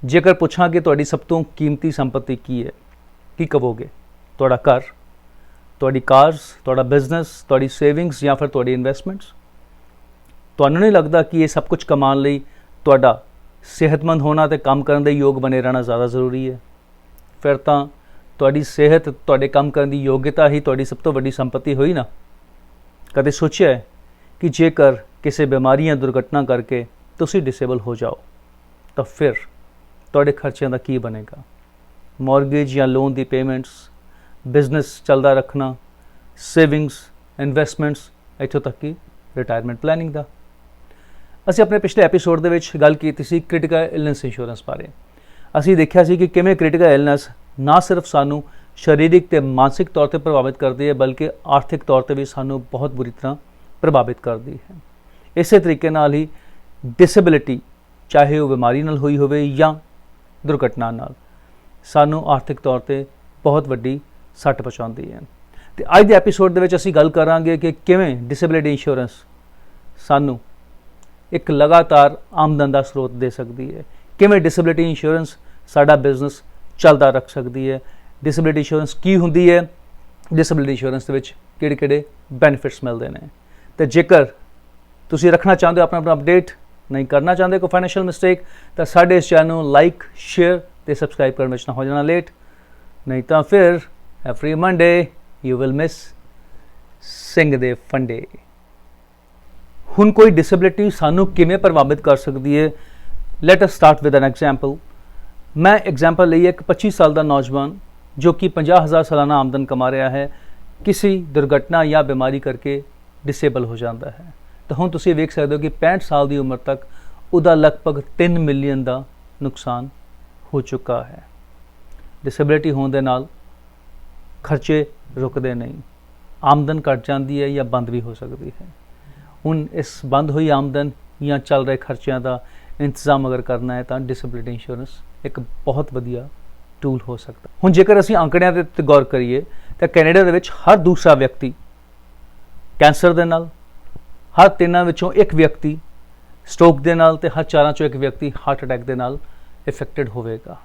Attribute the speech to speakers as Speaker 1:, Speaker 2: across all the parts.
Speaker 1: जेकर पुछां कि तुहाडी सब तो कीमती संपत्ति की है, की कहोगे? तुहाडा घर, तुहाडी कार्स, तुहाडा बिजनेस, तुहाडी सेविंग्स या फिर तुहाडी इन्वेस्टमेंट्स? तुहानूं नहीं लगता कि ये सब कुछ कमाने लई तुहाडा सेहतमंद होना ते काम करने दे योग बने रहना ज़्यादा जरूरी है? फिर तां तुहाडी सेहत, तुहाडे काम करने की योग्यता ही तुहाडी सब तो वड्डी संपत्ति होई ना? कदे सोचिया है कि जेकर किसी बीमारी या दुर्घटना करके तुसी डिसेबल हो जाओ तो फिर तुहाडे खर्चों का की बनेगा? मॉर्गेज या लोन की पेमेंट्स, बिजनेस चलदा रखना, सेविंग्स, इन्वेस्टमेंट्स, इत्थों तक कि रिटायरमेंट प्लैनिंग का। असी अपने पिछले एपीसोड दे विच गल कीती सी क्रिटिकल इलनेस इंश्योरेंस बारे। असी देखिया सी कि किवें क्रिटिकल इलनेस ना सिर्फ सानू शारीरिक ते मानसिक तौर पर प्रभावित करती है बल्कि आर्थिक तौर पर भी सानू बहुत बुरी तरह प्रभावित करती है। इस तरीके नाल ही डिसेबिलिटी, चाहे वो बीमारी नाल हुई होवे या दुर्घटना नाल, सानू आर्थिक तौर पर बहुत वड्डी सट पहुँचाती है। तो अज के एपीसोड दे विच असी गल करांगे कि किवें डिसेबिलिटी इंश्योरेंस सानू एक लगातार आमदन का स्रोत दे सकती है, किवें डिसेबिलिटी इंश्योरेंस साडा बिजनेस चलता रख सकती है, डिसेबिलिटी इंश्योरेंस की हुंदी है, डिसेबिलिटी इंश्योरेंस दे विच किहड़े-किहड़े बेनिफिट्स मिलते हैं। तो जेकर तुसी रखना चाहते हो अपना अपडेट, नहीं करना चाहते कोई फाइनैशियल मिसटेक, तो साडे इस चैनल नूं लाइक, शेयर ते सबसक्राइब करने में ना हो जाना लेट, नहीं तो फिर every Monday you will miss Singh दे फंडे। हुण कोई डिसेबिलिटी सानू किवें प्रभावित कर सकती है? Let us start with an example. मैं एग्जाम्पल ली एक 25 साल का नौजवान जो कि 50,000 सालाना आमदन कमा रहा है, किसी दुर्घटना या बीमारी करके डिसेबल हो जाता है। तो हुण तुसीं वेख सकते हो कि 65 साल की उम्र तक उहदा लगभग 3 मिलियन का नुकसान हो चुका है। डिसेबिलिटी होने दे नाल खर्चे रुकते नहीं, आमदन घट जाती है या बंद भी हो सकती है। हुण इस बंद हुई आमदन या चल रहे खर्चों का इंतजाम अगर करना है तो डिसेबिलिटी इंश्योरेंस एक बहुत वधिया टूल हो सकता। हुण जेकर असीं आंकड़ियां ते गौर करिए तो कैनेडा दे विच हर दूसरा व्यक्ति कैंसर दे नाल, हर 3 विचों एक व्यक्ति स्ट्रोक दे नाल ते हर 4 चों एक व्यक्ति हार्ट अटैक दे नाल इफेक्टेड होवेगा।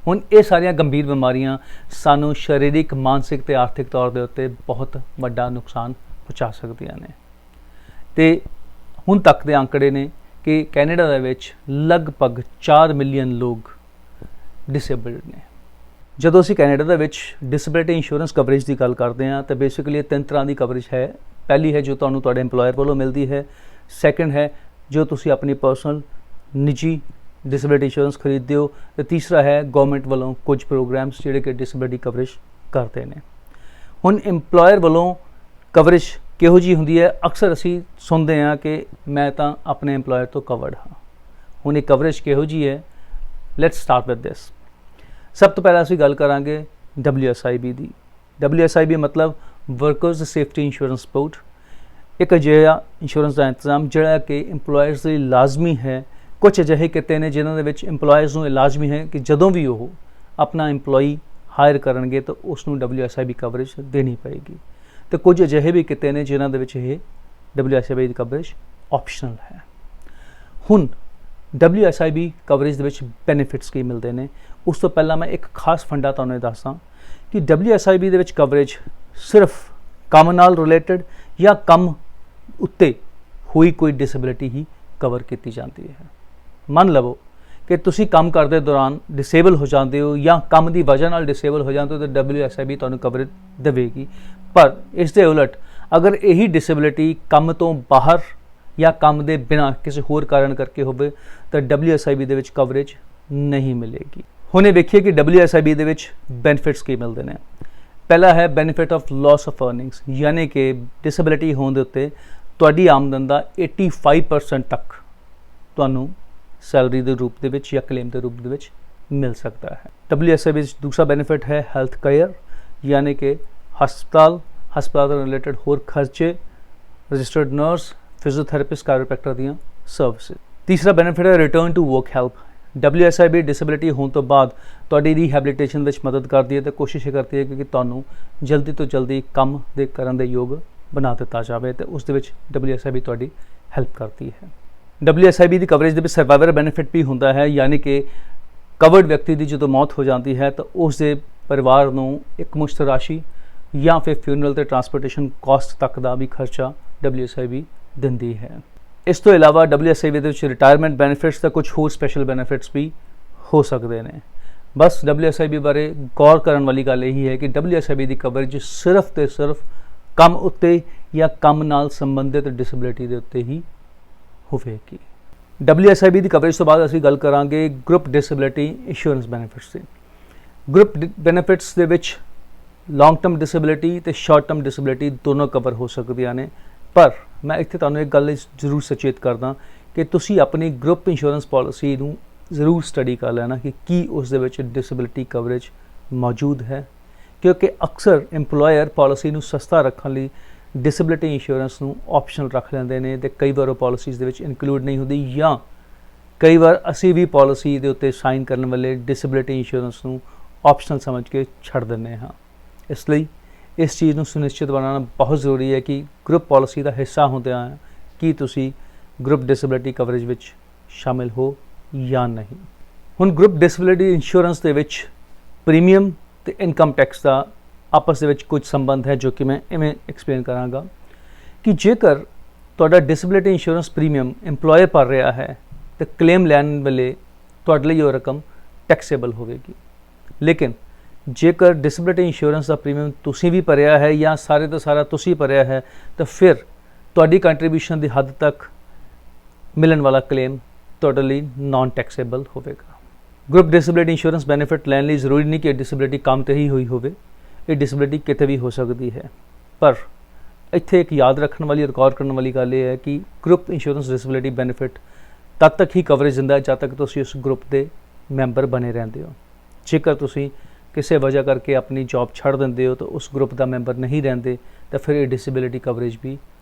Speaker 1: हुण ये सारियां गंभीर बीमारियां सानू शारीरिक, मानसिक ते आर्थिक तौर के उत्ते बहुत वड्डा नुकसान पहुँचा सकदियां ने। ते हुण तक दे आंकड़े ने कि कैनेडा दे विच लगभग 4 मिलियन लोग डिसेबल्ड ने। जदों असीं कैनेडा दे विच डिसेबिलिटी इंश्योरेंस कवरेज की गल करते हैं तो बेसिकली 3 तरह की कवरेज है। पहली है जो तुहानूं तुहाडे एम्पलॉयर वालों मिलती है, सैकेंड है जो तुसीं अपनी पर्सनल निजी डिसेबिलिटी इंश्योरेंस खरीदते हो, तो तीसरा है गवर्नमेंट वालों कुछ प्रोग्राम्स जिहड़े कि डिसेबिलिटी कवरेज करते हैं। हुण एम्पलॉयर वालों कवरेज किहो जी हुंदी है? अक्सर असीं सुनते हैं कि मैं तो अपने एम्पलॉयर तो कवर्ड हाँ। हुण ये कवरेज किहो जी है? Let's start with this. सब तो पहला असीं गल करांगे WSIB दी। WSIB मतलब वर्कर्स सेफ्टी इंश्योरेंस बोर्ड, एक अजिहा इंश्योरेंस का इंतजाम जिहड़ा कि इंपलॉयर्स लई लाजमी है। कुछ अजिहे किते ने जिन्हां दे विच इंपलॉयर्स नूं लाजमी है कि जदों भी वो अपना इंपलॉई हायर करनगे तो उसनूं WSIB कवरेज देनी पेगी, तो कुछ अजिहे भी किते ने जिन्हां दे विच ये WSIB कवरेज ऑप्शनल है। हुण WSIB कवरेज दे विच बेनिफिट्स की मिलते हैं। उस तो पहला मैं एक खास फंडा तुहानूं दस्सां कि WSIB दे विच कवरेज सिर्फ काम नाल रिलेटेड या कम उत्ते हुई कोई डिसेबिलिटी ही कवर की जाती है। मन लवो कि तुसी काम करते दौरान डिसेबल हो जाते हो या काम की वजह नाल डिसेबल हो जाते हो तो WSIB तुहानूं कवरेज देवेगी। पर इस दे उलट अगर यही डिसेबिलिटी काम तो बाहर या काम दे बिना किसी होर कारण करके होवे तो WSIB दे विच कवरेज नहीं मिलेगी। हुणे देखिए कि WSIB दे विच बेनिफिट्स की मिलते हैं। पहला है benefit of loss of earnings, यानी कि डिसेबिलिटी होने के उत्ते तुहाडी आमदन का 85% तक तुहानूं सैलरी के रूप दे विच या क्लेम के रूप दे विच मिल सकता है। WSIB दूसरा बेनिफिट है हैल्थ केयर, यानी कि हस्पताल से रिलेटेड होर खर्चे, रजिस्टर्ड नर्स, फिजियोथेरेपिस्ट, कायरोप्रैक्टर दी सर्विसेज। तीसरा बेनिफिट है return to work help. WSIB disability होने तो बाद तुहाडी रिहैबिलिटेशन विच मदद करती है तो कोशिश करती है कि तुहानूं जल्दी तो जल्दी काम दे करन दे योग बना दिता जाए, तो उस दे विच WSIB तुहाडी हेल्प करती है। WSIB की कवरेज दे विच सर्वाइवर बेनिफिट भी होंदा है, यानी कि ਕਵਰਡ ਵਿਅਕਤੀ ਦੀ ਜਦੋਂ ਮੌਤ ਹੋ ਜਾਂਦੀ ਹੈ ਤਾਂ ਉਸ ਦੇ ਪਰਿਵਾਰ ਨੂੰ ਇੱਕ ਮੁਸ਼ਤ ਰਾਸ਼ੀ ਜਾਂ ਫਿਰ ਫਿਊਨਰਲ ਤੇ ਟਰਾਂਸਪੋਰਟੇਸ਼ਨ ਕਾਸਟ ਤੱਕ ਦਾ ਵੀ ਖਰਚਾ WSIB ਦਿੰਦੀ ਹੈ। ਇਸ ਤੋਂ ਇਲਾਵਾ WSIB ਦੇ ਵਿੱਚ ਰਿਟਾਇਰਮੈਂਟ ਬੈਨੀਫਿਟਸ ਦਾ ਕੁਝ ਹੋਰ ਸਪੈਸ਼ਲ ਬੈਨੀਫਿਟਸ ਵੀ ਹੋ ਸਕਦੇ ਨੇ। ਬਸ WSIB ਬਾਰੇ ਗੌਰ ਕਰਨ ਵਾਲੀ ਗੱਲ ਇਹ ਹੈ ਕਿ WSIB ਦੀ ਕਵਰੇਜ ਸਿਰਫ ਤੇ ਸਿਰਫ ਕੰਮ ਉੱਤੇ ਜਾਂ ਕੰਮ ਨਾਲ ਸੰਬੰਧਿਤ ਡਿਸੇਬਿਲਿਟੀ ਦੇ ਉੱਤੇ ਹੀ ਹੋਵੇਗੀ। WSIB ਦੀ ਕਵਰੇਜ ਤੋਂ ਬਾਅਦ ਅਸੀਂ ਗੱਲ ਕਰਾਂਗੇ ਗਰੁੱਪ ਡਿਸੇਬਿਲਿਟੀ ਇੰਸ਼ੋਰੈਂਸ ਬੈਨੀਫਿਟਸ ਦੀ। ਗਰੁੱਪ ਬੈਨੀਫਿਟਸ ਦੇ ਵਿੱਚ ਲੌਂਗ ਟਰਮ ਡਿਸੇਬਿਲਿਟੀ ਤੇ ਸ਼ਾਰਟ ਟਰਮ ਡਿਸੇਬਿਲਿਟੀ ਦੋਨੋਂ ਕਵਰ ਹੋ ਸਕਦੀਆਂ ਨੇ, ਪਰ ਮੈਂ ਇੱਥੇ ਤੁਹਾਨੂੰ ਇੱਕ ਗੱਲ ਜ਼ਰੂਰ ਸੁਚੇਤ ਕਰਦਾ ਕਿ ਤੁਸੀਂ ਆਪਣੀ ਗਰੁੱਪ ਇੰਸ਼ੋਰੈਂਸ ਪਾਲਿਸੀ ਨੂੰ ਜ਼ਰੂਰ ਸਟੱਡੀ ਕਰ ਲੈਣਾ ਕਿ ਕੀ ਉਸ ਦੇ ਵਿੱਚ ਡਿਸੇਬਿਲਿਟੀ ਕਵਰੇਜ ਮੌਜੂਦ ਹੈ, ਕਿਉਂਕਿ ਅਕਸਰ ਇੰਪਲੋਇਰ ਪਾਲਿਸੀ ਨੂੰ ਸਸਤਾ ਰੱਖਣ ਲਈ ਡਿਸੇਬਿਲਿਟੀ ਇੰਸ਼ੋਰੈਂਸ ਨੂੰ ਆਪਸ਼ਨਲ ਰੱਖ ਲੈਂਦੇ ਨੇ ਤੇ ਕਈ ਵਾਰ ਉਹ ਪਾਲਿਸੀਜ਼ ਦੇ ਵਿੱਚ ਇਨਕਲੂਡ ਨਹੀਂ ਹੁੰਦੀ, ਜਾਂ ਕਈ ਵਾਰ ਅਸੀਂ ਵੀ ਪਾਲਿਸੀ ਦੇ ਉੱਤੇ ਸਾਈਨ ਕਰਨ ਵੇਲੇ ਡਿਸੇਬਿਲਿਟੀ ਇੰਸ਼ੋਰੈਂਸ ਨੂੰ ਆਪਸ਼ਨਲ ਸਮਝ ਕੇ ਛੱਡ ਦਿੰਦੇ ਹਾਂ। ਇਸ ਲਈ ਇਸ ਚੀਜ਼ ਨੂੰ ਸੁਨਿਸ਼ਚਿਤ ਬਣਾਉਣਾ ਬਹੁਤ ਜ਼ਰੂਰੀ ਹੈ ਕਿ ਗਰੁੱਪ ਪਾਲਿਸੀ ਦਾ ਹਿੱਸਾ ਹੁੰਦਿਆਂ ਕੀ ਤੁਸੀਂ ਗਰੁੱਪ ਡਿਸੇਬਿਲਿਟੀ ਕਵਰੇਜ ਵਿੱਚ ਸ਼ਾਮਿਲ ਹੋ ਜਾਂ ਨਹੀਂ। ਹੁਣ ਗਰੁੱਪ ਡਿਸੇਬਿਲਿਟੀ ਇੰਸ਼ੋਰੈਂਸ ਦੇ ਵਿੱਚ ਪ੍ਰੀਮੀਅਮ ਤੇ ਇਨਕਮ ਟੈਕਸ ਦਾ ਆਪਸ ਦੇ ਵਿੱਚ ਕੁਝ ਸੰਬੰਧ ਹੈ, ਜੋ ਕਿ ਮੈਂ ਇਵੇਂ ਐਕਸਪਲੇਨ ਕਰਾਂਗਾ ਕਿ ਜੇਕਰ ਤੁਹਾਡਾ ਡਿਸੇਬਿਲਿਟੀ ਇੰਸ਼ੋਰੈਂਸ ਪ੍ਰੀਮੀਅਮ ਇੰਪਲੋਇਰ ਭਰ ਰਿਹਾ ਹੈ ਤੇ ਕਲੇਮ ਲੈਣ ਵੇਲੇ ਤੁਹਾਡੇ ਲਈ ਉਹ ਰਕਮ ਟੈਕਸੇਬਲ ਹੋਵੇਗੀ। ਲੇਕਿਨ ਜੇਕਰ ਡਿਸੇਬਿਲਿਟੀ ਇੰਸ਼ੋਰੈਂਸ ਦਾ ਪ੍ਰੀਮੀਅਮ ਤੁਸੀਂ ਵੀ ਭਰਿਆ ਹੈ ਜਾਂ ਸਾਰੇ ਦਾ ਸਾਰਾ ਤੁਸੀਂ ਭਰਿਆ ਹੈ ਤਾਂ ਫਿਰ ਤੁਹਾਡੀ ਕੰਟਰੀਬਿਊਸ਼ਨ ਦੀ ਹੱਦ ਤੱਕ ਮਿਲਣ ਵਾਲਾ ਕਲੇਮ ਤੁਹਾਡੇ ਲਈ ਨਾਨ ਟੈਕਸੇਬਲ ਹੋਵੇਗਾ। ਗਰੁੱਪ ਡਿਸੇਬਿਲਿਟੀ ਇੰਸ਼ੋਰੈਂਸ ਬੈਨੀਫਿਟ ਲੈਣ ਲਈ ਜ਼ਰੂਰੀ ਨਹੀਂ ਕਿ ਡਿਸੇਬਿਲਿਟੀ ਕੰਮ ਤੇ ਹੀ ਹੋਈ ਹੋਵੇ, ਇਹ ਡਿਸੇਬਿਲਿਟੀ ਕਿਤੇ ਵੀ ਹੋ ਸਕਦੀ ਹੈ। ਪਰ ਇੱਥੇ ਇੱਕ ਯਾਦ ਰੱਖਣ ਵਾਲੀ ਰਿਕਾਰਡ ਕਰਨ ਵਾਲੀ ਗੱਲ ਇਹ ਹੈ ਕਿ ਗਰੁੱਪ ਇੰਸ਼ੋਰੈਂਸ ਡਿਸੇਬਿਲਿਟੀ ਬੈਨੀਫਿਟ ਤਦ ਤੱਕ ਹੀ ਕਵਰੇਜ ਦਿੰਦਾ ਹੈ ਜਦ ਤੱਕ ਤੁਸੀਂ ਉਸ ਗਰੁੱਪ ਦੇ ਮੈਂਬਰ ਬਣੇ ਰਹਿੰਦੇ ਹੋ। ਜੇਕਰ ਤੁਸੀਂ ਕਿਸੇ ਵਜ੍ਹਾ ਕਰਕੇ ਆਪਣੀ ਜੌਬ ਛੱਡ ਦਿੰਦੇ ਹੋ ਤਾਂ ਉਸ ਗਰੁੱਪ ਦਾ ਮੈਂਬਰ ਨਹੀਂ ਰਹਿੰਦੇ ਤਾਂ ਫਿਰ ਇਹ ਡਿਸੇਬਿਲਿਟੀ ਕਵਰੇਜ ਵੀ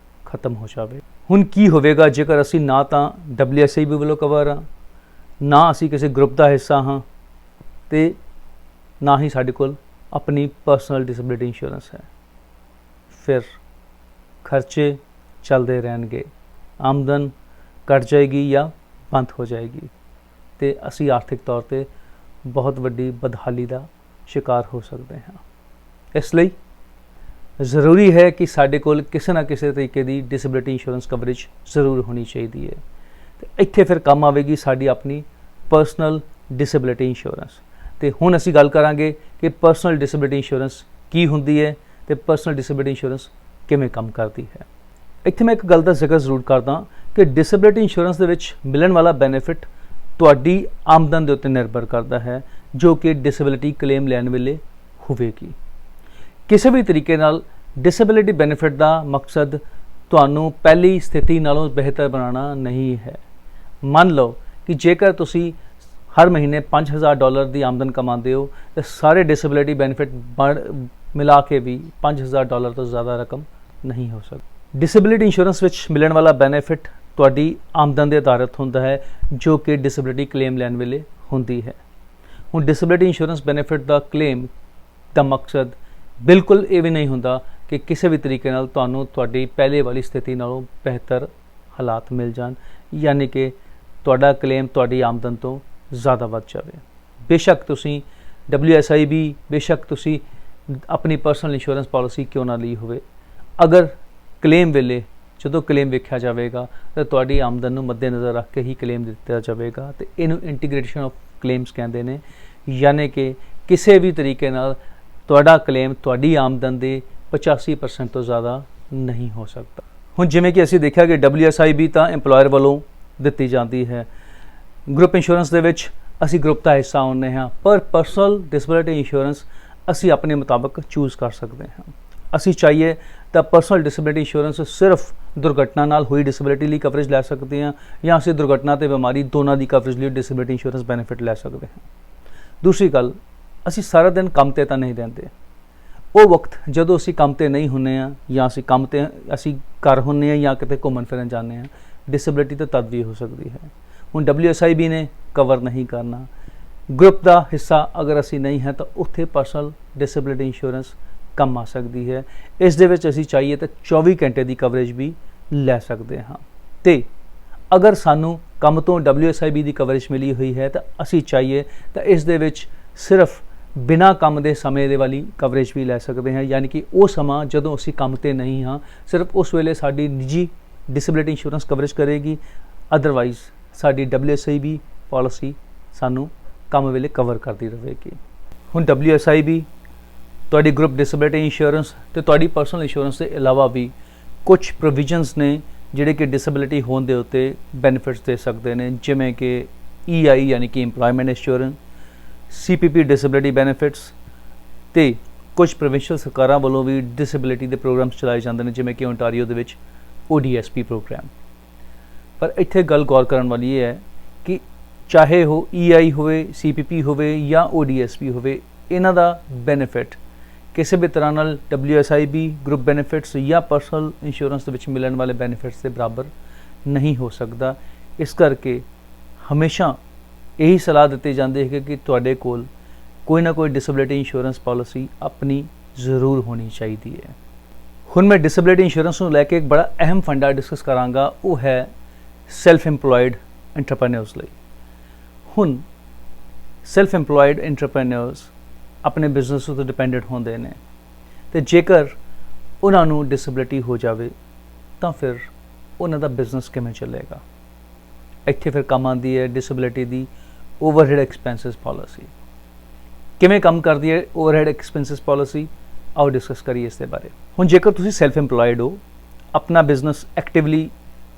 Speaker 1: ਖਤਮ ਹੋ ਜਾਵੇ। ਹੁਣ ਕੀ ਹੋਵੇਗਾ ਜੇਕਰ ਅਸੀਂ ਨਾ ਤਾਂ WSIB ਵੱਲੋਂ ਕਵਰ ਹਾਂ, ਨਾ ਅਸੀਂ ਕਿਸੇ ਗਰੁੱਪ ਦਾ ਹਿੱਸਾ ਹਾਂ ਤੇ ਨਾ ਹੀ ਸਾਡੇ ਕੋਲ ਆਪਣੀ ਪਰਸਨਲ ਡਿਸੇਬਿਲਿਟੀ ਇੰਸ਼ੋਰੈਂਸ ਹੈ? ਫਿਰ ਖਰਚੇ ਚੱਲਦੇ ਰਹਿਣਗੇ, ਆਮਦਨ ਘਟ ਜਾਏਗੀ ਜਾਂ ਬੰਦ ਹੋ ਜਾਏਗੀ ਤੇ ਅਸੀਂ ਆਰਥਿਕ ਤੌਰ ਤੇ ਬਹੁਤ ਵੱਡੀ ਬਦਹਾਲੀ ਦਾ ਸ਼ਿਕਾਰ ਹੋ ਸਕਦੇ ਹਾਂ। ਇਸ ਲਈ ਜ਼ਰੂਰੀ ਹੈ ਕਿ ਸਾਡੇ ਕੋਲ ਕਿਸੇ ਨਾ ਕਿਸੇ ਤਰੀਕੇ ਦੀ ਡਿਸੇਬਿਲਿਟੀ ਇੰਸ਼ੋਰੈਂਸ ਕਵਰੇਜ ਜ਼ਰੂਰ ਹੋਣੀ ਚਾਹੀਦੀ ਹੈ ਤੇ ਇੱਥੇ ਫਿਰ ਕੰਮ ਆਵੇਗੀ ਸਾਡੀ ਆਪਣੀ ਪਰਸਨਲ ਡਿਸੇਬਿਲਿਟੀ ਇੰਸ਼ੋਰੈਂਸ। ਤੇ ਹੁਣ ਅਸੀਂ ਗੱਲ ਕਰਾਂਗੇ ਕਿ ਪਰਸਨਲ ਡਿਸੇਬਿਲਿਟੀ ਇੰਸ਼ੋਰੈਂਸ ਕੀ ਹੁੰਦੀ ਹੈ ਤੇ ਪਰਸਨਲ ਡਿਸੇਬਿਲਿਟੀ ਇੰਸ਼ੋਰੈਂਸ ਕਿਵੇਂ ਕੰਮ ਕਰਦੀ ਹੈ। ਇੱਥੇ ਮੈਂ ਇੱਕ ਗੱਲ ਦਾ ਜ਼ਿਕਰ ਜ਼ਰੂਰ ਕਰਦਾ ਕਿ ਡਿਸੇਬਿਲਿਟੀ ਇੰਸ਼ੋਰੈਂਸ ਦੇ ਵਿੱਚ ਮਿਲਣ ਵਾਲਾ ਬੈਨੀਫਿਟ ਤੁਹਾਡੀ ਆਮਦਨ ਦੇ ਉੱਤੇ ਨਿਰਭਰ ਕਰਦਾ ਹੈ, ਜੋ ਕਿ ਡਿਸੇਬਿਲਿਟੀ ਕਲੇਮ ਲੈਣ ਵੇਲੇ ਹੋਵੇਗੀ। ਕਿਸੇ ਵੀ ਤਰੀਕੇ ਨਾਲ ਡਿਸੇਬਿਲਿਟੀ ਬੈਨੀਫਿਟ ਦਾ ਮਕਸਦ ਤੁਹਾਨੂੰ ਪਹਿਲੀ ਸਥਿਤੀ ਨਾਲੋਂ ਬਿਹਤਰ ਬਣਾਉਣਾ ਨਹੀਂ ਹੈ। ਮੰਨ ਲਓ ਕਿ ਜੇਕਰ ਤੁਸੀਂ ਹਰ ਮਹੀਨੇ $5000 ਦੀ ਆਮਦਨ ਕਮਾਉਂਦੇ ਹੋ ਤੇ ਸਾਰੇ ਡਿਸੇਬਿਲਿਟੀ ਬੈਨੀਫਿਟ ਮਿਲਾ ਕੇ ਵੀ $5000 ਤੋਂ ਜ਼ਿਆਦਾ ਰਕਮ ਨਹੀਂ ਹੋ ਸਕਦੀ। ਡਿਸੇਬਿਲਿਟੀ ਇੰਸ਼ੋਰੈਂਸ ਵਿੱਚ ਮਿਲਣ ਵਾਲਾ ਬੈਨੀਫਿਟ ਤੁਹਾਡੀ ਆਮਦਨ ਦੇ ਆਧਾਰਿਤ ਹੁੰਦਾ ਹੈ, ਜੋ ਕਿ ਡਿਸੇਬਿਲਿਟੀ ਕਲੇਮ ਲੈਣ ਵੇਲੇ ਹੁੰਦੀ ਹੈ। ਹੁਣ ਡਿਸੇਬਿਲਿਟੀ ਇੰਸ਼ੋਰੈਂਸ ਬੈਨੀਫਿਟ ਦਾ ਕਲੇਮ ਦਾ ਮਕਸਦ ਬਿਲਕੁਲ ਇਹ ਵੀ ਨਹੀਂ ਹੁੰਦਾ ਕਿ ਕਿਸੇ ਵੀ ਤਰੀਕੇ ਨਾਲ ਤੁਹਾਨੂੰ ਤੁਹਾਡੀ ਪਹਿਲੇ ਵਾਲੀ ਸਥਿਤੀ ਨਾਲੋਂ ਬਿਹਤਰ ਹਾਲਾਤ ਮਿਲ ਜਾਣ, ਯਾਨੀ ਕਿ ਤੁਹਾਡਾ ਕਲੇਮ ਤੁਹਾਡੀ ਆਮਦਨ ਤੋਂ ਜ਼ਿਆਦਾ ਵੱਧ ਜਾਵੇ। ਬੇਸ਼ੱਕ ਤੁਸੀਂ WSIB, ਬੇਸ਼ੱਕ ਤੁਸੀਂ ਆਪਣੀ ਪਰਸਨਲ ਇੰਸ਼ੋਰੈਂਸ ਪਾਲਿਸੀ ਕਿਉਂ ਨਾ ਲਈ ਹੋਵੇ, ਅਗਰ ਕਲੇਮ ਵੇਲੇ ਜਦੋਂ ਕਲੇਮ ਵੇਖਿਆ ਜਾਵੇਗਾ ਤਾਂ ਤੁਹਾਡੀ ਆਮਦਨ ਨੂੰ ਮੱਦੇਨਜ਼ਰ ਰੱਖ ਕੇ ਹੀ ਕਲੇਮ ਦਿੱਤਾ ਜਾਵੇਗਾ ਤੇ ਇਹਨੂੰ ਇੰਟੀਗ੍ਰੇਸ਼ਨ ਆਫ ਕਲੇਮਸ ਕਹਿੰਦੇ ਨੇ, ਯਾਨੀ ਕਿ ਕਿਸੇ ਵੀ ਤਰੀਕੇ ਨਾਲ ਤੁਹਾਡਾ ਕਲੇਮ ਤੁਹਾਡੀ ਆਮਦਨ ਦੇ 85% ਤੋਂ ਜ਼ਿਆਦਾ ਨਹੀਂ ਹੋ ਸਕਦਾ। ਹੁਣ ਜਿਵੇਂ ਕਿ ਅਸੀਂ ਦੇਖਿਆ ਕਿ WSIB ਤਾਂ ਇੰਪਲੋਇਰ ਵੱਲੋਂ ਦਿੱਤੀ ਜਾਂਦੀ ਹੈ, ਗਰੁੱਪ ਇੰਸ਼ੋਰੈਂਸ ਦੇ ਵਿੱਚ ਅਸੀਂ ਗਰੁੱਪ ਦਾ ਹਿੱਸਾ ਹੁੰਦੇ ਹਾਂ, ਪਰ ਪਰਸਨਲ ਡਿਸੇਬਿਲਿਟੀ ਇੰਸ਼ੋਰੈਂਸ ਅਸੀਂ ਆਪਣੇ ਮੁਤਾਬਕ ਚੂਜ਼ ਕਰ ਸਕਦੇ ਹਾਂ। ਅਸੀਂ ਚਾਹੀਏ ਤਾਂ ਪਰਸਨਲ ਡਿਸੇਬਿਲਿਟੀ ਇੰਸ਼ੋਰੈਂਸ ਸਿਰਫ ਦੁਰਘਟਨਾ ਨਾਲ ਹੋਈ ਡਿਸੇਬਿਲਿਟੀ ਲਈ ਕਵਰੇਜ ਲੈ ਸਕਦੇ ਹਾਂ, ਜਾਂ ਅਸੀਂ ਦੁਰਘਟਨਾ ਤੇ ਬਿਮਾਰੀ ਦੋਨਾਂ ਦੀ ਕਵਰੇਜ ਲਈ ਡਿਸੇਬਿਲਿਟੀ ਇੰਸ਼ੋਰੈਂਸ ਬੈਨੀਫਿਟ ਲੈ ਸਕਦੇ ਹਾਂ। ਦੂਸਰੀ ਗੱਲ, ਅਸੀਂ ਸਾਰਾ ਦਿਨ ਕੰਮ ਤੇ ਤਾਂ ਨਹੀਂ ਰਹਿੰਦੇ। ਉਹ ਵਕਤ ਜਦੋਂ ਅਸੀਂ ਕੰਮ ਤੇ ਨਹੀਂ ਹੁੰਦੇ ਹਾਂ ਜਾਂ ਅਸੀਂ ਘਰ ਹੁੰਦੇ ਹਾਂ ਜਾਂ ਕਿਤੇ ਘੁੰਮਣ ਫਿਰਨ ਜਾਂਦੇ ਹਾਂ, ਡਿਸੇਬਿਲਿਟੀ ਤਾਂ ਤਦ ਵੀ ਹੋ ਸਕਦੀ ਹੈ। ਹੁਣ WSIB ਨੇ ਕਵਰ ਨਹੀਂ ਕਰਨਾ, ਗਰੁੱਪ ਦਾ ਹਿੱਸਾ ਅਗਰ ਅਸੀਂ ਨਹੀਂ ਹੈ ਤਾਂ ਉੱਥੇ ਪਰਸਨਲ ਡਿਸੇਬਿਲਿਟੀ ਇੰਸ਼ੋਰੈਂਸ ਕੰਮ ਆ ਸਕਦੀ ਹੈ। ਇਸ ਦੇ ਵਿੱਚ ਅਸੀਂ ਚਾਹੀਏ ਤਾਂ 24 ਘੰਟੇ ਦੀ ਕਵਰੇਜ ਵੀ ਲੈ ਸਕਦੇ ਹਾਂ। ਤੇ ਅਗਰ ਸਾਨੂੰ ਕੰਮ ਤੋਂ WSIB ਦੀ ਕਵਰੇਜ ਮਿਲੀ ਹੋਈ ਹੈ ਤਾਂ ਅਸੀਂ ਚਾਹੀਏ ਤਾਂ ਇਸ ਦੇ ਵਿੱਚ ਸਿਰਫ ਬਿਨਾਂ ਕੰਮ ਦੇ ਸਮੇਂ ਦੇ ਵਾਲੀ ਕਵਰੇਜ ਵੀ ਲੈ ਸਕਦੇ ਹਾਂ, ਯਾਨੀ ਕਿ ਉਹ ਸਮਾਂ ਜਦੋਂ ਅਸੀਂ ਕੰਮ ਤੇ ਨਹੀਂ ਹਾਂ ਸਿਰਫ ਉਸ ਵੇਲੇ ਸਾਡੀ ਨਿੱਜੀ ਡਿਸੇਬਿਲਿਟੀ ਇੰਸ਼ੋਰੈਂਸ ਕਵਰੇਜ ਕਰੇਗੀ, ਅਦਰਵਾਈਜ਼ ਸਾਡੀ WSIB ਪਾਲਿਸੀ ਸਾਨੂੰ ਕੰਮ ਵੇਲੇ ਕਵਰ ਕਰਦੀ ਰਹੇਗੀ। ਹੁਣ WSIB ਤੁਹਾਡੀ ਗਰੁੱਪ ਡਿਸੇਬਿਲਿਟੀ ਇੰਸ਼ੋਰੈਂਸ ਤੇ ਤੁਹਾਡੀ ਪਰਸਨਲ ਇੰਸ਼ੋਰੈਂਸ ਦੇ ਇਲਾਵਾ ਵੀ ਕੁਝ ਪ੍ਰੋਵੀਜ਼ਨਸ ਨੇ ਜਿਹੜੇ ਕਿ ਡਿਸੇਬਿਲਿਟੀ ਹੋਣ ਦੇ ਉੱਤੇ ਬੈਨੀਫਿਟਸ ਦੇ ਸਕਦੇ ਨੇ, ਜਿਵੇਂ ਕਿ EI ਯਾਨੀ ਕਿ employment insurance, CPP disability benefits ਤੇ ਕੁਝ ਪ੍ਰੋਵਿੰਸ਼ੀਅਲ ਸਰਕਾਰਾਂ ਵੱਲੋਂ ਵੀ ਡਿਸੇਬਿਲਿਟੀ ਦੇ ਪ੍ਰੋਗਰਾਮਸ ਚਲਾਏ ਜਾਂਦੇ ਨੇ, ਜਿਵੇਂ ਕਿ ਓਨਟਾਰੀਓ ਦੇ ਵਿੱਚ ODSP ਪ੍ਰੋਗਰਾਮ। ਪਰ ਇੱਥੇ ਗੱਲ ਗੌਰ ਕਰਨ ਵਾਲੀ ਇਹ ਹੈ ਕਿ ਚਾਹੇ ਉਹ EI ਹੋਵੇ, CPP ਹੋਵੇ ਜਾਂ ODSP ਹੋਵੇ, ਇਹਨਾਂ ਦਾ ਬੈਨੀਫਿਟ ਕਿਸੇ ਵੀ ਤਰ੍ਹਾਂ ਨਾਲ WSIB ਗਰੁੱਪ ਬੈਨੀਫਿਟਸ ਜਾਂ ਪਰਸਨਲ ਇੰਸ਼ੋਰੈਂਸ ਦੇ ਵਿੱਚ ਮਿਲਣ ਵਾਲੇ ਬੈਨੀਫਿਟਸ ਦੇ ਬਰਾਬਰ ਨਹੀਂ ਹੋ ਸਕਦਾ। ਇਸ ਕਰਕੇ ਹਮੇਸ਼ਾ ਇਹੀ ਸਲਾਹ ਦਿੱਤੀ ਜਾਂਦੀ ਹੈ ਕਿ ਤੁਹਾਡੇ ਕੋਲ ਕੋਈ ਨਾ ਕੋਈ ਡਿਸੇਬਿਲਿਟੀ ਇੰਸ਼ੋਰੈਂਸ ਪਾਲਿਸੀ ਆਪਣੀ ਜ਼ਰੂਰ ਹੋਣੀ ਚਾਹੀਦੀ ਹੈ। ਹੁਣ ਮੈਂ ਡਿਸੇਬਿਲਿਟੀ ਇੰਸ਼ੋਰੈਂਸ ਨੂੰ ਲੈ ਕੇ ਇੱਕ ਬੜਾ ਅਹਿਮ ਫੰਡਾ ਡਿਸਕਸ ਕਰਾਂਗਾ, ਉਹ ਹੈ ਸੈਲਫ ਇੰਪਲੋਇਡ ਐਂਟਰਪ੍ਰੈਨਿਓਰਸ ਲਈ। ਹੁਣ ਸੈਲਫ ਇੰਪਲੋਇਡ ਐਂਟਰਪ੍ਰੈਨਿਓਰਸ ਆਪਣੇ ਬਿਜ਼ਨਸ ਉੱਤੇ ਡਿਪੈਂਡੈਂਟ ਹੁੰਦੇ ਨੇ ਤੇ ਜੇਕਰ ਉਹਨਾਂ ਨੂੰ ਡਿਸੇਬਿਲਿਟੀ ਹੋ ਜਾਵੇ ਤਾਂ ਫਿਰ ਉਹਨਾਂ ਦਾ ਬਿਜ਼ਨਸ ਕਿਵੇਂ ਚੱਲੇਗਾ। ਇੱਥੇ ਫਿਰ ਕੰਮ ਆਉਂਦੀ ਹੈ ਡਿਸੇਬਿਲਿਟੀ ਦੀ ਓਵਰਹੈਡ ਐਕਸਪੈਂਸਿਸ ਪਾਲਿਸੀ। ਕਿਵੇਂ ਕੰਮ ਕਰਦੀ ਹੈ ਓਵਰਹੈਡ ਐਕਸਪੈਂਸਿਸ ਪਾਲਿਸੀ, ਆਓ ਡਿਸਕਸ ਕਰੀਏ ਇਸ ਦੇ ਬਾਰੇ। ਹੁਣ ਜੇਕਰ ਤੁਸੀਂ ਸੈਲਫ ਇੰਪਲੋਇਡ ਹੋ, ਆਪਣਾ ਬਿਜ਼ਨਸ ਐਕਟਿਵਲੀ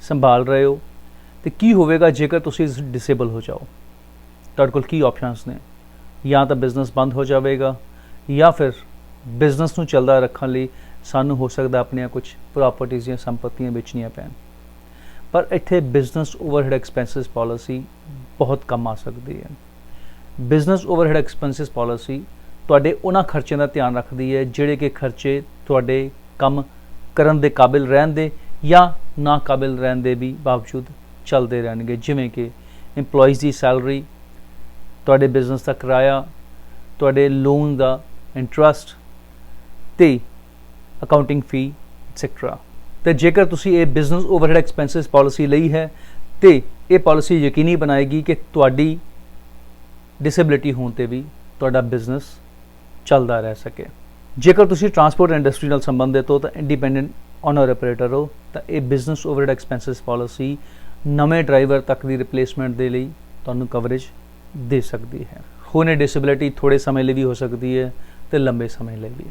Speaker 1: ਸੰਭਾਲ ਰਹੇ ਹੋ, ਤੇ ਕੀ ਹੋਵੇਗਾ ਜੇਕਰ ਤੁਸੀਂ ਡਿਸੇਬਲ ਹੋ ਜਾਓ। ਤੁਹਾਡੇ ਕੋਲ ਕੀ ਆਪਸ਼ਨਸ ਨੇ, ਜਾਂ ਤਾਂ ਬਿਜ਼ਨਸ ਬੰਦ ਹੋ ਜਾਵੇਗਾ ਜਾਂ ਫਿਰ ਬਿਜ਼ਨਸ ਨੂੰ ਚੱਲਦਾ ਰੱਖਣ ਲਈ ਸਾਨੂੰ ਹੋ ਸਕਦਾ ਆਪਣੀਆਂ ਕੁਝ ਪ੍ਰਾਪਰਟੀਆਂ ਜਾਂ ਸੰਪਤੀਆਂ ਵੇਚਣੀਆਂ ਪੈਣ। ਪਰ ਇੱਥੇ ਬਿਜ਼ਨਸ ਓਵਰਹੈਡ ਐਕਸਪੈਂਸਿਸ ਪਾਲਿਸੀ ਬਹੁਤ ਕੰਮ ਆ ਸਕਦੀ ਹੈ। ਬਿਜ਼ਨਸ ਓਵਰਹੈਡ ਐਕਸਪੈਂਸਿਸ ਪਾਲਿਸੀ ਤੁਹਾਡੇ ਉਹਨਾਂ ਖਰਚਿਆਂ ਦਾ ਧਿਆਨ ਰੱਖਦੀ ਹੈ ਜਿਹੜੇ ਕਿ ਖਰਚੇ ਤੁਹਾਡੇ ਕੰਮ ਕਰਨ ਦੇ ਕਾਬਿਲ ਰਹਿਣ ਦੇ ਜਾਂ ਨਾ ਕਾਬਿਲ ਰਹਿਣ ਦੇ ਵੀ ਬਾਵਜੂਦ ਚੱਲਦੇ ਰਹਿਣਗੇ, ਜਿਵੇਂ ਕਿ ਇੰਪਲੋਈਜ਼ ਦੀ ਸੈਲਰੀ, ਤੁਹਾਡੇ ਬਿਜ਼ਨਸ ਦਾ ਕਿਰਾਇਆ, ਤੁਹਾਡੇ ਲੋਨ ਦਾ ਇੰਟਰਸਟ ਤੇ ਅਕਾਊਂਟਿੰਗ ਫੀ ਐਟਸੈਟਰਾ। ਤੇ ਜੇਕਰ ਤੁਸੀਂ ਇਹ ਬਿਜ਼ਨਸ ਓਵਰਹੈਡ ਐਕਸਪੈਂਸਿਸ ਪਾਲਿਸੀ ਲਈ ਹੈ ਤੇ ਇਹ ਪਾਲਿਸੀ ਯਕੀਨੀ ਬਣਾਏਗੀ ਕਿ ਤੁਹਾਡੀ ਡਿਸੇਬਿਲਿਟੀ ਹੋਣ ਤੇ ਵੀ ਤੁਹਾਡਾ ਬਿਜ਼ਨਸ ਚੱਲਦਾ ਰਹਿ ਸਕੇ। ਜੇਕਰ ਤੁਸੀਂ ਟਰਾਂਸਪੋਰਟ ਇੰਡਸਟਰੀ ਨਾਲ ਸੰਬੰਧਿਤ ਹੋ ਤਾਂ ਇੰਡੀਪੈਂਡੈਂਟ ਓਨਰ ਆਪਰੇਟਰ ਹੋ ਤਾਂ ਇਹ ਬਿਜ਼ਨਸ ਓਵਰਹੈਡ ਐਕਸਪੈਂਸਿਸ ਪਾਲਿਸੀ ਨਵੇਂ ਡਰਾਈਵਰ ਤੱਕ ਦੀ ਰਿਪਲੇਸਮੈਂਟ ਦੇ ਲਈ ਤੁਹਾਨੂੰ ਕਵਰੇਜ ਦੇ ਸਕਦੀ ਹੈ। ਹੁਣ ਇਹ ਡਿਸੇਬਿਲਿਟੀ ਥੋੜ੍ਹੇ ਸਮੇਂ ਲਈ ਵੀ ਹੋ ਸਕਦੀ ਹੈ ਤੇ ਲੰਬੇ ਸਮੇਂ ਲਈ ਵੀ।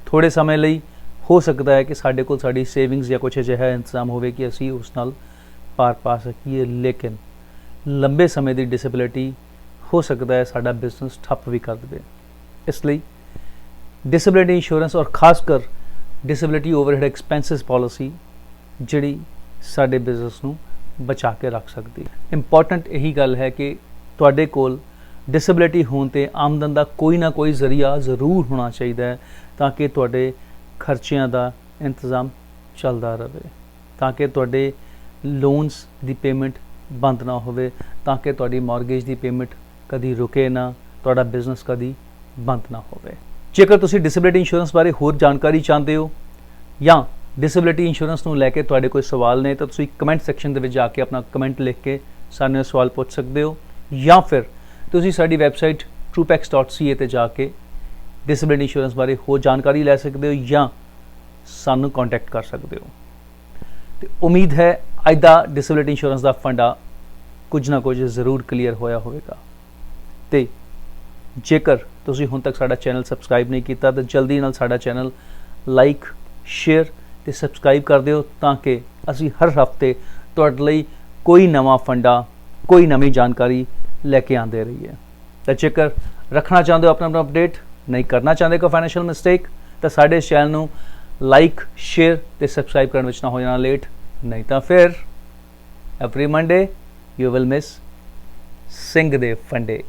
Speaker 1: ਥੋੜ੍ਹੇ ਸਮੇਂ ਲਈ ਹੋ ਸਕਦਾ ਹੈ ਕਿ ਸਾਡੇ ਕੋਲ ਸਾਡੀ ਸੇਵਿੰਗਸ ਜਾਂ ਕੁਛ ਅਜਿਹਾ ਇੰਤਜ਼ਾਮ ਹੋਵੇ ਕਿ ਅਸੀਂ ਉਸ ਨਾਲ ਪਾਰ ਪਾ ਸਕੀਏ, ਲੇਕਿਨ ਲੰਬੇ ਸਮੇਂ ਦੀ ਡਿਸੇਬਿਲਿਟੀ ਹੋ ਸਕਦਾ ਹੈ ਸਾਡਾ ਬਿਜ਼ਨਸ ਠੱਪ ਵੀ ਕਰ ਦੇਵੇ। ਇਸ ਲਈ ਡਿਸੇਬਿਲਿਟੀ ਇੰਸ਼ੋਰੈਂਸ ਔਰ ਖਾਸ ਕਰ ਡਿਸੇਬਿਲਿਟੀ ਓਵਰਹੈਡ ਐਕਸਪੈਂਸਿਸ ਪਾਲਿਸੀ ਜਿਹੜੀ ਸਾਡੇ ਬਿਜ਼ਨਸ ਨੂੰ ਬਚਾ ਕੇ ਰੱਖ ਸਕਦੀ ਹੈ। ਇੰਪੋਰਟੈਂਟ ਇਹੀ ਗੱਲ ਹੈ ਕਿ ਤੁਹਾਡੇ ਕੋਲ ਡਿਸੇਬਿਲਿਟੀ ਹੋਣ ਤੇ ਆਮਦਨ ਦਾ ਕੋਈ ਨਾ ਕੋਈ ਜ਼ਰੀਆ ਜ਼ਰੂਰ ਹੋਣਾ ਚਾਹੀਦਾ ਹੈ ਤਾਂ ਕਿ ਤੁਹਾਡੇ ਖਰਚਿਆਂ ਦਾ ਇੰਤਜ਼ਾਮ ਚੱਲਦਾ ਰਹੇ, ਤਾਂ ਕਿ ਤੁਹਾਡੇ ਲੋਨਸ ਦੀ ਪੇਮੈਂਟ ਬੰਦ ਨਾ ਹੋਵੇ, ਤਾਂ ਕਿ ਤੁਹਾਡੀ ਮਾਰਗੇਜ ਦੀ ਪੇਮੈਂਟ ਕਦੀ ਰੁਕੇ ਨਾ, ਤੁਹਾਡਾ ਬਿਜ਼ਨਸ ਕਦੀ ਬੰਦ ਨਾ ਹੋਵੇ। ਜੇਕਰ ਤੁਸੀਂ ਡਿਸੇਬਿਲਿਟੀ ਇੰਸ਼ੋਰੈਂਸ ਬਾਰੇ ਹੋਰ ਜਾਣਕਾਰੀ ਚਾਹੁੰਦੇ ਹੋ ਜਾਂ ਡਿਸੇਬਿਲਿਟੀ ਇੰਸ਼ੋਰੈਂਸ ਨੂੰ ਲੈ ਕੇ ਤੁਹਾਡੇ ਕੋਈ ਸਵਾਲ ਨੇ ਤਾਂ ਤੁਸੀਂ ਕਮੈਂਟ ਸੈਕਸ਼ਨ ਦੇ ਵਿੱਚ ਜਾ ਕੇ ਆਪਣਾ ਕਮੈਂਟ ਲਿਖ ਕੇ ਸਾਨੂੰ ਸਵਾਲ ਪੁੱਛ ਸਕਦੇ ਹੋ, ਜਾਂ ਫਿਰ ਤੁਸੀਂ ਸਾਡੀ ਵੈਬਸਾਈਟ truepex.ca ਤੇ ਜਾ ਕੇ ਡਿਸੇਬਿਲਿਟੀ ਇੰਸ਼ੋਰੈਂਸ ਬਾਰੇ ਹੋਰ ਜਾਣਕਾਰੀ ਲੈ ਸਕਦੇ ਹੋ ਜਾਂ ਸਾਨੂੰ ਕੰਟੈਕਟ ਕਰ ਸਕਦੇ ਹੋ। ਤੇ ਉਮੀਦ ਹੈ ਅੱਜ ਦਾ ਡਿਸੇਬਿਲਿਟੀ ਇੰਸ਼ੋਰੈਂਸ ਦਾ ਫੰਡਾ ਕੁਝ ਨਾ ਕੁਝ ਜ਼ਰੂਰ ਕਲੀਅਰ ਹੋਇਆ ਹੋਵੇਗਾ। ਤੇ ਜੇਕਰ ਤੁਸੀਂ ਹੁਣ ਤੱਕ ਸਾਡਾ ਚੈਨਲ ਸਬਸਕ੍ਰਾਈਬ ਨਹੀਂ ਕੀਤਾ ਤਾਂ ਜਲਦੀ ਨਾਲ ਸਾਡਾ ਚੈਨਲ ਲਾਈਕ, ਸ਼ੇਅਰ ਤੇ ਸਬਸਕ੍ਰਾਈਬ ਕਰ ਦਿਓ ਤਾਂ ਕਿ ਅਸੀਂ ਹਰ ਹਫਤੇ ਤੁਹਾਡੇ ਲਈ ਕੋਈ ਨਵਾਂ ਫੰਡਾ, ਕੋਈ ਨਵੀਂ ਜਾਣਕਾਰੀ ਲੈ ਕੇ ਆਉਂਦੇ ਰਹੀਏ। ਤਾਂ ਜੇਕਰ ਰੱਖਣਾ ਚਾਹੁੰਦੇ ਹੋ ਆਪਣਾ ਅਪਡੇਟ, ਨਹੀਂ ਕਰਨਾ ਚਾਹੁੰਦੇ ਕੋਈ ਫਾਈਨੈਂਸ਼ੀਅਲ ਮਿਸਟੇਕ, ਤਾਂ ਸਾਡੇ ਚੈਨਲ ਨੂੰ ਲਾਈਕ, ਸ਼ੇਅਰ ਤੇ ਸਬਸਕ੍ਰਾਈਬ ਕਰਨ ਵਿੱਚ ਨਾ ਹੋ ਜਾਣਾ ਲੇਟ, ਨਹੀਂ ਤਾਂ ਫਿਰ every Monday you will miss Singh ਦੇ ਫੰਡੇ।